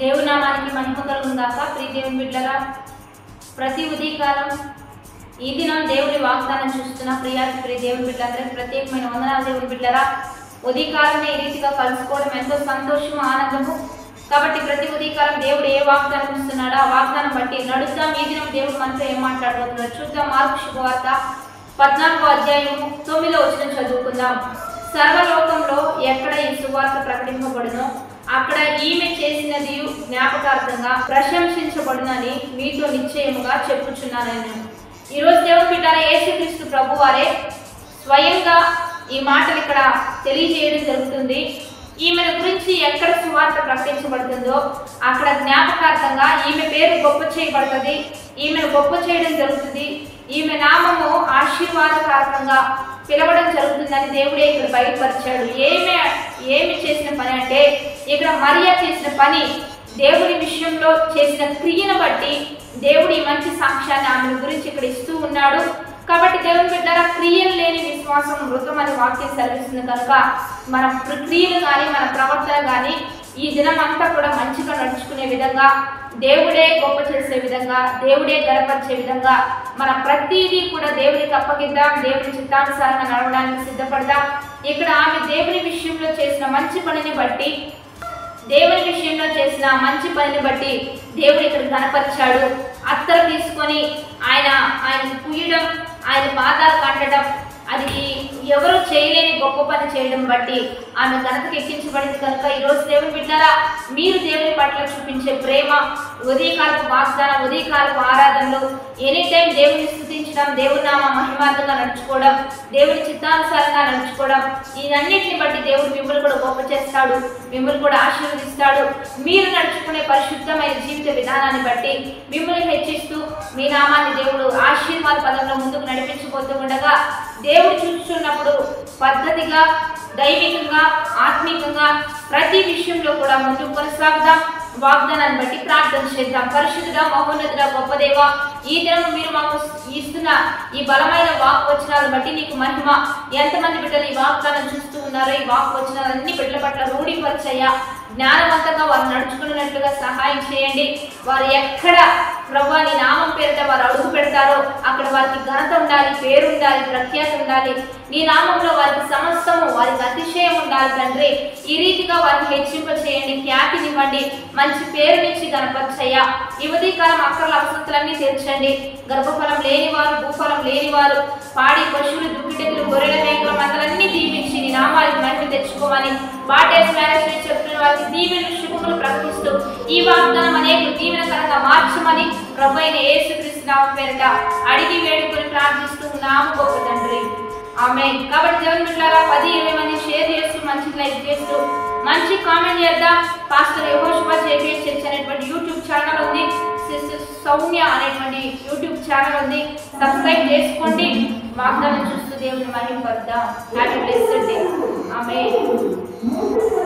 దేవుని నామానికి మహిమ కలుగును గాక. ప్రియ దేవుని బిడ్డలారా, ప్రతి ఉదయకాలం ఈ దినం దేవుని వాగ్దానం చూస్తున్న ప్రియ దేవుని బిడ్డలందరికీ ప్రత్యేకమైన వందనాలు. దేవుని బిడ్డలారా, ఉదయకాలమే ఈ రీతిగా కలుసుకోవడం ఎంతో సంతోషము, ఆనందము. కాబట్టి ప్రతి ఉదయకాలం దేవుడు ఏ వాగ్దానం ఇస్తున్నాడో ఆ వాగ్దానం బట్టి నడుద్దాం. ఈ దినం దేవుడు మనతో ఏం మాట్లాడబోతున్నాడు చూద్దాం. మార్కు శుభవార్త 14వ అధ్యాయము 9వ వచనం చదువుకుందాం. సర్వలోకంలో ఎక్కడ ఈ సువార్త ప్రకటింపబడునో అక్కడ ఈమె చేసినది జ్ఞాపకార్థంగా ప్రశంసించబడునని మీతో నిశ్చయముగా చెప్పుచున్నాను. ఈరోజు దేవుని బిడ్డలారా, యేసుక్రీస్తు ప్రభు వారే స్వయంగా ఈ మాటలు ఇక్కడ తెలియజేయడం జరుగుతుంది. ఈమెను గురించి ఎక్కడ సువార్త ప్రకటించబడుతుందో అక్కడ జ్ఞాపకార్థంగా ఈమె పేరు గొప్ప చేయబడుతుంది, ఈమెను గొప్ప చేయడం జరుగుతుంది, ఈమె నామము ఆశీర్వాదకారకంగా పిలవడం జరుగుతుందని దేవుడే ఇక్కడ బయటపరిచాడు. ఏమి చేసిన పని అంటే, ఇక్కడ మరియా చేసిన పని దేవుని విషయంలో చేసిన క్రియను బట్టి దేవుడు ఈ మంచి సాక్ష్యాన్ని ఆమె గురించి ఇక్కడ ఇస్తూ ఉన్నాడు. కాబట్టి దేవుని బిడ్డలారా, క్రియలు లేని విశ్వాసం మృతం అనే వాక్యం సెలవిస్తుంది కనుక మన క్రియలు కానీ మన ప్రవర్తన కానీ ఈ దినం అంతా కూడా మంచిగా నడుచుకునే విధంగా, దేవుడే గొప్ప చేసే విధంగా, దేవుడే గర్వపరిచే విధంగా మన ప్రతిదీ కూడా దేవునికి అప్పగిద్దాం. దేవుని చిత్తానుసారంగా నడవడానికి సిద్ధపడదాం. ఇక్కడ ఆమె దేవుని విషయంలో చేసిన మంచి పనిని బట్టి దేవుడు ఇక్కడ కనపరిచాడు. అత్తరు తీసుకొని ఆయన పుయ్యడం, ఆయన పాదాలు కట్టడం, అది ఎవరు చేయలేని గొప్ప పని చేయడం బట్టి ఆమె ఘనతకు ఎక్కించబడింది. కనుక ఈరోజు దేవుని బిడ్డలారా, మీరు దేవుని పట్ల చూపించే ప్రేమ, ఉదయకాలపు వాగ్దానం, ఉదయకాలపు ఆరాధనలు, ఎనీ టైం దేవుని స్తుతించడం, దేవుని నామ మహిమార్థంగా నడుచుకోవడం, దేవుని చిత్తానుసారంగా నడుచుకోవడం, ఇవన్నిటిని బట్టి దేవుడు మిమ్మల్ని కూడా గొప్ప చేస్తాడు, మిమ్మల్ని కూడా ఆశీర్వదిస్తాడు. మీరు నడుచుకునే పరిశుద్ధమైన జీవిత విధానాన్ని బట్టి మిమ్మల్ని హెచ్చిస్తూ మీ నామాన్ని దేవుడు ఆశీర్వాద పదంలో ముందుకు నడిపించబోతూ ఉండగా, దేవుడు చూస్తున్నప్పుడు పద్ధతిగా, దైవికంగా, ఆత్మీకంగా ప్రతి విషయంలో కూడా ముందుకు కొనసాగుదాం. వాగ్దానాన్ని బట్టి ప్రార్థన చేద్దాం. పరిశుద్ధుడా, మహోన్నతుడా, గొప్ప దేవ, ఈ దినం మీరు మాకు ఇస్తున్న ఈ బలమైన వాక్ వచనాలను బట్టి నీకు మహిమ. ఎంతమంది బిడ్డలు ఈ వాగ్దానం చూస్తూ ఉన్నారో ఈ వాక్ వచనాలన్నీ బిడ్డల పట్ల రూఢీపరిచయ్యా, జ్ఞానవంతంగా వారు నడుచుకున్నట్లుగా సహాయం చేయండి. వారు ఎక్కడ ప్రభువా నీ నామం పేరిట వారు అడుగు పెడతారో అక్కడ వారికి ఘనత ఉండాలి, పేరు ఉండాలి, ప్రఖ్యాతి ఉండాలి. నీ నామంలో వారికి సమస్తము, వారికి అతిశయం ఉండాలి తండ్రి. ఈ రీతిగా వారిని హెచ్చింప చేయండి, ఖ్యాతినివ్వండి, మంచి పేరునిచ్చి గణపరిచయ్యా. ఈ ఉదయకాలం అక్కర్ల అవసరతలన్నీ తీర్చండి. గర్భఫలం లేనివారు, భూఫలం లేనివారు, పాడి పశువులు, దుక్కిటెద్దులు, గొర్రెల మేకల మందలన్నీ దీవించి నీ నామానికి మహిమ తెచ్చుకోమని బాటేస్ మ్యారేజ్ చెప్తున్న వారికి దీవెనలు, శుభములు ప్రకటిస్తూ ఈ వాగ్దానం అనేక దీవెనకరంగా మార్చమని ప్రభు అయిన యేసుక్రీస్తు నామం పేరిట అడిగి వేడుకొని ప్రార్థిస్తూ ఉన్నాము గొప్ప తండ్రి, ఆమేన్. కాబట్టి దేవుని బిడ్డలారా, 10-20 మంది షేర్ చేస్తూ, మంచి లైక్ చేస్తూ, మంచి కామెంట్ చేద్దాం. పాస్టర్ యెహోషువ జేబీఎస్ చర్చ్ అనేటువంటి యూట్యూబ్ ఛానల్ ఉంది, సిస్టర్ సౌమ్య అనేటువంటి యూట్యూబ్ ఛానల్ ఉంది. సబ్స్క్రైబ్ చేసుకోండి. వాగ్దానం చూస్తూ దేవుని మహిమ పడదాం. Happy blessed day. ఆమేన్.